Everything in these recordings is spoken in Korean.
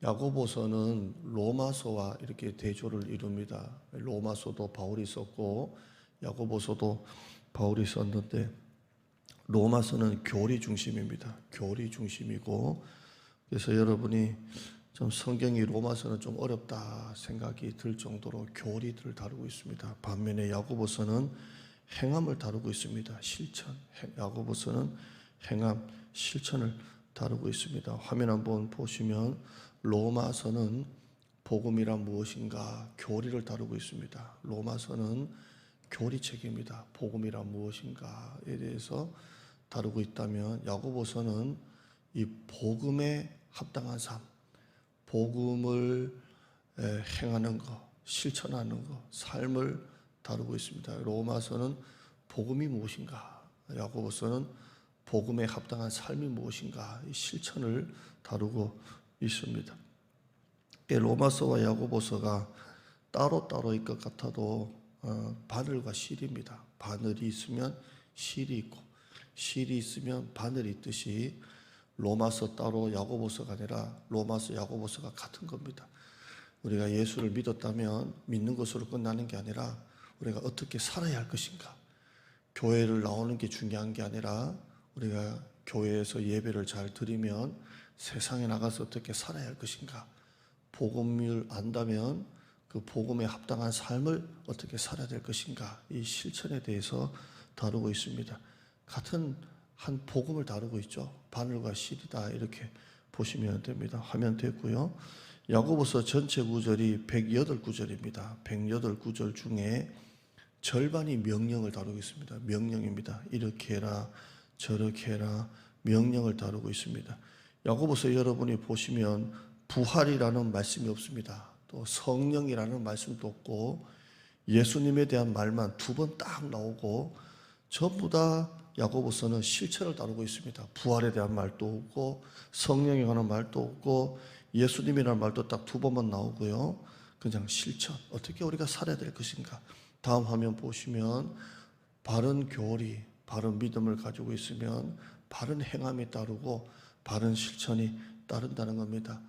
야고보서는 로마서와 이렇게 대조를 이룹니다. 로마서도 바울이 썼고 야고보서도 바울이 썼는데 로마서는 교리 중심입니다. 교리 중심이고, 그래서 여러분이 좀 성경이 로마서는 좀 어렵다 생각이 들 정도로 교리들을 다루고 있습니다. 반면에 야고보서는 행함을 다루고 있습니다. 실천. 야고보서는 행함, 실천을 다루고 있습니다. 화면 한번 보시면 로마서는 복음이란 무엇인가 교리를 다루고 있습니다. 로마서는 교리책입니다. 복음이란 무엇인가에 대해서 다루고 있다면 야고보서는 이 복음에 합당한 삶, 복음을 행하는 것, 실천하는 것, 삶을 다루고 있습니다. 로마서는 복음이 무엇인가, 야고보서는 복음에 합당한 삶이 무엇인가, 이 실천을 다루고 있습니다. 로마서와 야고보서가 따로따로일 것 같아도 바늘과 실입니다. 바늘이 있으면 실이 있고 실이 있으면 바늘이 있듯이 로마서 따로 야고보서가 아니라 로마서 야고보서가 같은 겁니다. 우리가 예수를 믿었다면 믿는 것으로 끝나는 게 아니라 우리가 어떻게 살아야 할 것인가, 교회를 나오는 게 중요한 게 아니라 우리가 교회에서 예배를 잘 드리면 세상에 나가서 어떻게 살아야 할 것인가, 복음을 안다면 그 복음에 합당한 삶을 어떻게 살아야 될 것인가, 이 실천에 대해서 다루고 있습니다. 같은 한 복음을 다루고 있죠. 바늘과 실이다 이렇게 보시면 됩니다. 화면 됐고요. 야고보서 전체 구절이 108구절입니다. 108구절 중에 절반이 명령을 다루고 있습니다. 명령입니다. 이렇게 해라 저렇게 해라, 명령을 다루고 있습니다. 야고보서 여러분이 보시면 부활이라는 말씀이 없습니다. 또 성령이라는 말씀도 없고 예수님에 대한 말만 2번 딱 나오고 전부 다 야고보서는 실천을 다루고 있습니다. 부활에 대한 말도 없고 성령에 관한 말도 없고 예수님이라는 말도 딱 2번만 나오고요. 그냥 실천, 어떻게 우리가 살아야 될 것인가. 다음 화면 보시면 바른 교리, 바른 믿음을 가지고 있으면 바른 행함이 따르고 바른 실천이 따른다는 겁니다.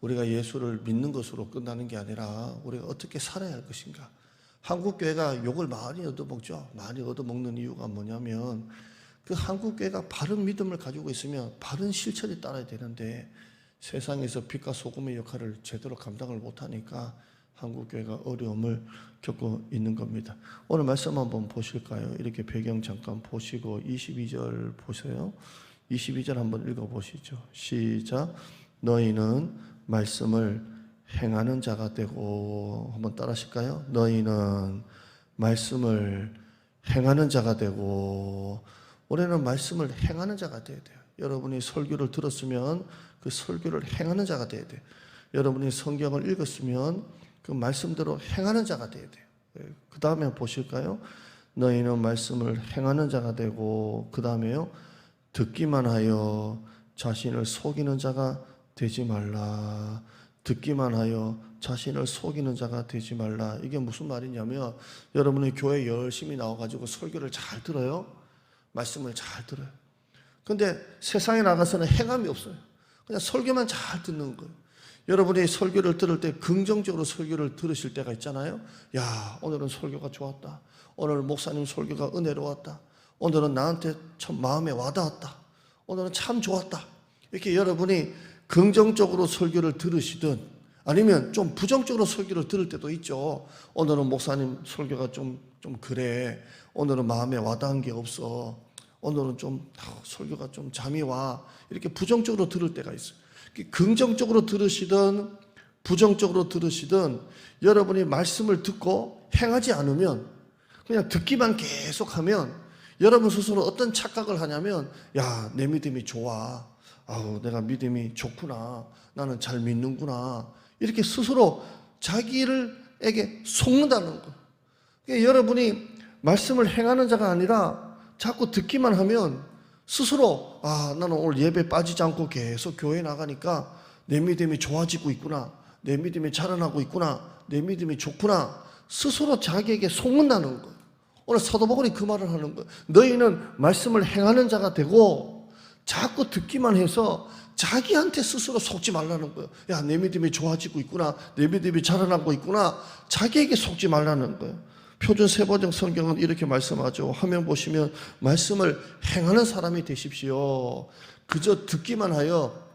우리가 예수를 믿는 것으로 끝나는 게 아니라 우리가 어떻게 살아야 할 것인가. 한국교회가 욕을 많이 얻어먹죠. 많이 얻어먹는 이유가 뭐냐면 그 한국교회가 바른 믿음을 가지고 있으면 바른 실천이 따라야 되는데 세상에서 빛과 소금의 역할을 제대로 감당을 못하니까 한국교회가 어려움을 겪고 있는 겁니다. 오늘 말씀 한번 보실까요? 이렇게 배경 잠깐 보시고 22절 보세요. 22절 한번 읽어보시죠. 시작. 너희는 말씀을 행하는 자가 되고, 한번 따라 하실까요? 너희는 말씀을 행하는 자가 되고, 올해는 말씀을 행하는 자가 되어야 돼요. 여러분이 설교를 들었으면 그 설교를 행하는 자가 되어야 돼요. 여러분이 성경을 읽었으면 그 말씀대로 행하는 자가 되어야 돼요. 그 다음에 보실까요? 너희는 말씀을 행하는 자가 되고, 그 다음에요, 듣기만 하여 자신을 속이는 자가 되지 말라. 듣기만 하여 자신을 속이는 자가 되지 말라. 이게 무슨 말이냐면 여러분이 교회 열심히 나와가지고 설교를 잘 들어요. 말씀을 잘 들어요. 근데 세상에 나가서는 행함이 없어요. 그냥 설교만 잘 듣는 거예요. 여러분이 설교를 들을 때 긍정적으로 설교를 들으실 때가 있잖아요. 야, 오늘은 설교가 좋았다. 오늘 목사님 설교가 은혜로웠다. 오늘은 나한테 참 마음에 와닿았다. 오늘은 참 좋았다. 이렇게 여러분이 긍정적으로 설교를 들으시든 아니면 좀 부정적으로 설교를 들을 때도 있죠. 오늘은 목사님 설교가 좀 그래. 오늘은 마음에 와닿은 게 없어. 오늘은 좀 설교가 좀 잠이 와. 이렇게 부정적으로 들을 때가 있어요. 긍정적으로 들으시든 부정적으로 들으시든 여러분이 말씀을 듣고 행하지 않으면, 그냥 듣기만 계속하면 여러분 스스로 어떤 착각을 하냐면, 야, 내 믿음이 좋아. 아우, 내가 믿음이 좋구나. 나는 잘 믿는구나. 이렇게 스스로 자기에게 속는다는 거예요. 그러니까 여러분이 말씀을 행하는 자가 아니라 자꾸 듣기만 하면 스스로, 아, 나는 오늘 예배 빠지지 않고 계속 교회 나가니까 내 믿음이 좋아지고 있구나. 내 믿음이 자라나고 있구나. 내 믿음이 좋구나. 스스로 자기에게 속는다는 거예요. 오늘 사도 바울이 그 말을 하는 거예요. 너희는 말씀을 행하는 자가 되고 자꾸 듣기만 해서 자기한테 스스로 속지 말라는 거예요. 야, 내 믿음이 좋아지고 있구나, 내 믿음이 자라나고 있구나, 자기에게 속지 말라는 거예요. 표준 세번역 성경은 이렇게 말씀하죠. 화면 보시면 말씀을 행하는 사람이 되십시오. 그저 듣기만 하여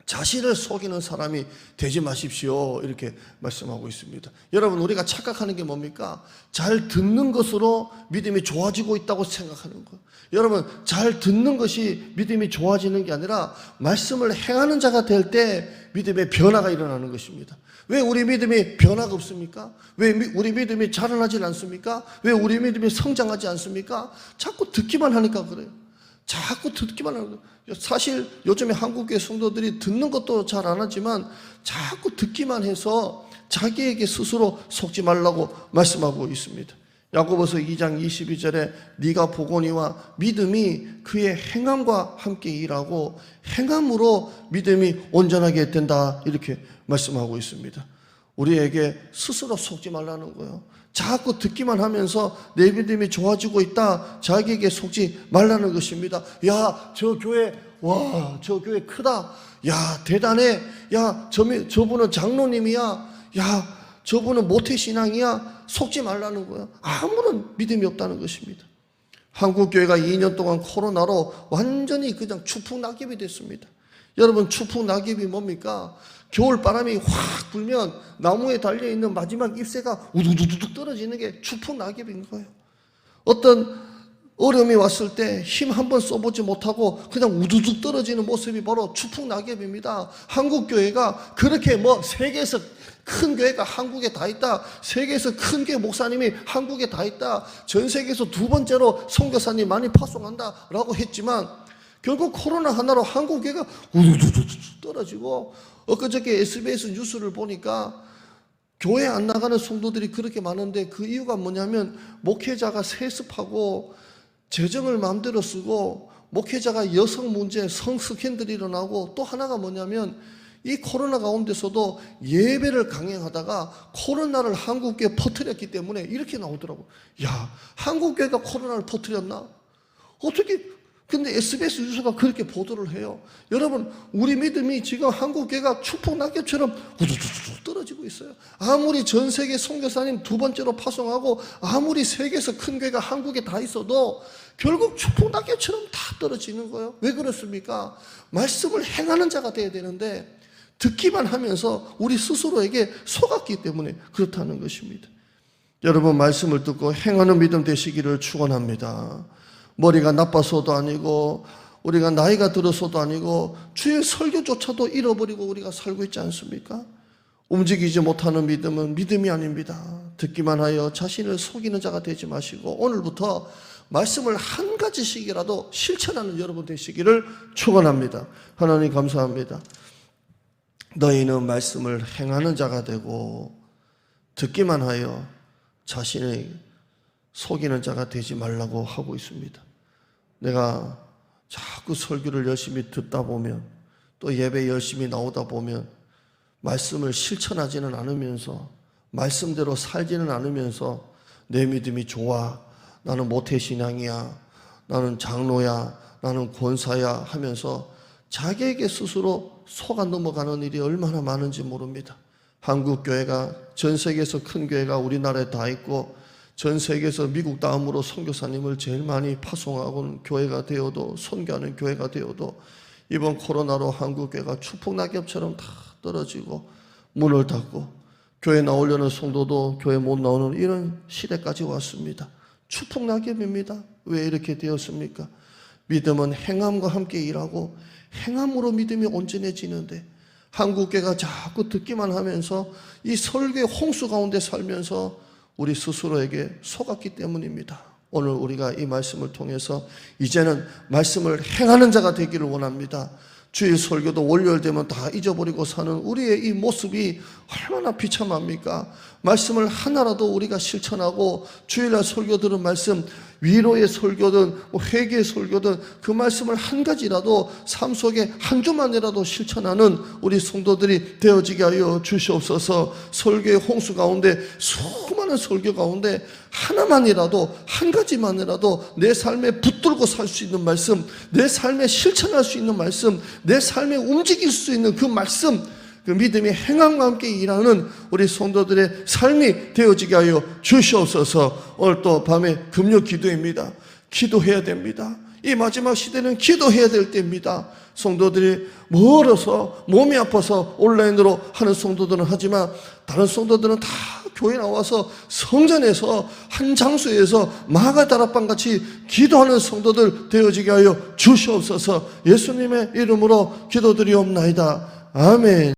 자신을 속이는 사람이 되지 마십시오. 이렇게 말씀하고 있습니다. 여러분, 우리가 착각하는 게 뭡니까? 잘 듣는 것으로 믿음이 좋아지고 있다고 생각하는 거예요. 여러분, 잘 듣는 것이 믿음이 좋아지는 게 아니라 말씀을 행하는 자가 될 때 믿음의 변화가 일어나는 것입니다. 왜 우리 믿음이 변화가 없습니까? 왜 우리 믿음이 자라나지 않습니까? 왜 우리 믿음이 성장하지 않습니까? 자꾸 듣기만 하니까 그래요. 자꾸 듣기만 하는 거예요. 사실 요즘에 한국교회 성도들이 듣는 것도 잘 안 하지만 자꾸 듣기만 해서 자기에게 스스로 속지 말라고 말씀하고 있습니다. 야고보서 2장 22절에 네가 보거니와 믿음이 그의 행함과 함께 일하고 행함으로 믿음이 온전하게 된다, 이렇게 말씀하고 있습니다. 우리에게 스스로 속지 말라는 거예요. 자꾸 듣기만 하면서 내 믿음이 좋아지고 있다, 자기에게 속지 말라는 것입니다. 야, 저 교회, 와, 저 교회 크다. 야, 대단해. 야, 저분은 장로님이야. 야, 저분은 모태신앙이야. 속지 말라는 거예요. 아무런 믿음이 없다는 것입니다. 한국교회가 2년 동안 코로나로 완전히 그냥 추풍낙엽이 됐습니다. 여러분, 추풍낙엽이 뭡니까? 겨울바람이 확 불면 나무에 달려있는 마지막 잎새가 우두두둑 떨어지는 게 추풍낙엽인 거예요. 어떤 어려움이 왔을 때 힘 한번 써보지 못하고 그냥 우두둑 떨어지는 모습이 바로 추풍낙엽입니다. 한국교회가 그렇게 세계에서 큰 교회가 한국에 다 있다, 세계에서 큰 교회 목사님이 한국에 다 있다, 전 세계에서 두 번째로 선교사님 많이 파송한다 라고 했지만 결국 코로나 하나로 한국교회가 우두두둑 떨어지고, 엊그저께 SBS 뉴스를 보니까 교회 안 나가는 성도들이 그렇게 많은데 그 이유가 뭐냐면 목회자가 세습하고 재정을 마음대로 쓰고 목회자가 여성 문제, 성 스캔들이 일어나고, 또 하나가 뭐냐면 이 코로나 가운데서도 예배를 강행하다가 코로나를 한국교회에 퍼뜨렸기 때문에 이렇게 나오더라고요. 야, 한국교회가 코로나를 퍼뜨렸나? 어떻게? 근데 SBS 뉴스가 그렇게 보도를 해요. 여러분, 우리 믿음이 지금 한국교회가 추풍낙엽처럼 우두두두 떨어지고 있어요. 아무리 전 세계 선교사님 두 번째로 파송하고 아무리 세계에서 큰 교회가 한국에 다 있어도 결국 추풍낙엽처럼 다 떨어지는 거예요. 왜 그렇습니까? 말씀을 행하는 자가 돼야 되는데 듣기만 하면서 우리 스스로에게 속았기 때문에 그렇다는 것입니다. 여러분, 말씀을 듣고 행하는 믿음 되시기를 축원합니다. 머리가 나빠서도 아니고 우리가 나이가 들어서도 아니고 주의 설교조차도 잃어버리고 우리가 살고 있지 않습니까? 움직이지 못하는 믿음은 믿음이 아닙니다. 듣기만 하여 자신을 속이는 자가 되지 마시고 오늘부터 말씀을 한 가지씩이라도 실천하는 여러분 되시기를 축원합니다. 하나님 감사합니다. 너희는 말씀을 행하는 자가 되고 듣기만 하여 자신의 속이는 자가 되지 말라고 하고 있습니다. 내가 자꾸 설교를 열심히 듣다 보면 또 예배 열심히 나오다 보면 말씀을 실천하지는 않으면서 말씀대로 살지는 않으면서 내 믿음이 좋아, 나는 모태신앙이야, 나는 장로야, 나는 권사야 하면서 자기에게 스스로 속아 넘어가는 일이 얼마나 많은지 모릅니다. 한국교회가 전 세계에서 큰 교회가 우리나라에 다 있고 전 세계에서 미국 다음으로 선교사님을 제일 많이 파송하고 교회가 되어도, 선교하는 교회가 되어도 이번 코로나로 한국교회가 추풍낙엽처럼 다 떨어지고 문을 닫고 교회 나오려는 성도도 교회 못 나오는 이런 시대까지 왔습니다. 추풍낙엽입니다. 왜 이렇게 되었습니까? 믿음은 행함과 함께 일하고 행함으로 믿음이 온전해지는데 한국교회가 자꾸 듣기만 하면서 이 설교의 홍수 가운데 살면서 우리 스스로에게 속았기 때문입니다. 오늘 우리가 이 말씀을 통해서 이제는 말씀을 행하는 자가 되기를 원합니다. 주일 설교도 월요일 되면 다 잊어버리고 사는 우리의 이 모습이 얼마나 비참합니까? 말씀을 하나라도 우리가 실천하고 주일날 설교 들은 말씀, 위로의 설교든 회개의 설교든 그 말씀을 한 가지라도 삶 속에 한 주만이라도 실천하는 우리 성도들이 되어지게 하여 주시옵소서. 설교의 홍수 가운데 수많은 수많은 설교 가운데 하나만이라도, 한 가지만이라도 내 삶에 붙들고 살 수 있는 말씀, 내 삶에 실천할 수 있는 말씀, 내 삶에 움직일 수 있는 그 말씀, 그 믿음의 행함과 함께 일하는 우리 성도들의 삶이 되어지게 하여 주시옵소서. 오늘 또 밤에 금요 기도입니다. 기도해야 됩니다. 이 마지막 시대는 기도해야 될 때입니다. 성도들이 멀어서 몸이 아파서 온라인으로 하는 성도들은 하지만 다른 성도들은 다 교회 나와서 성전에서 한 장소에서 마가다락방 같이 기도하는 성도들 되어지게 하여 주시옵소서. 예수님의 이름으로 기도드리옵나이다. 아멘.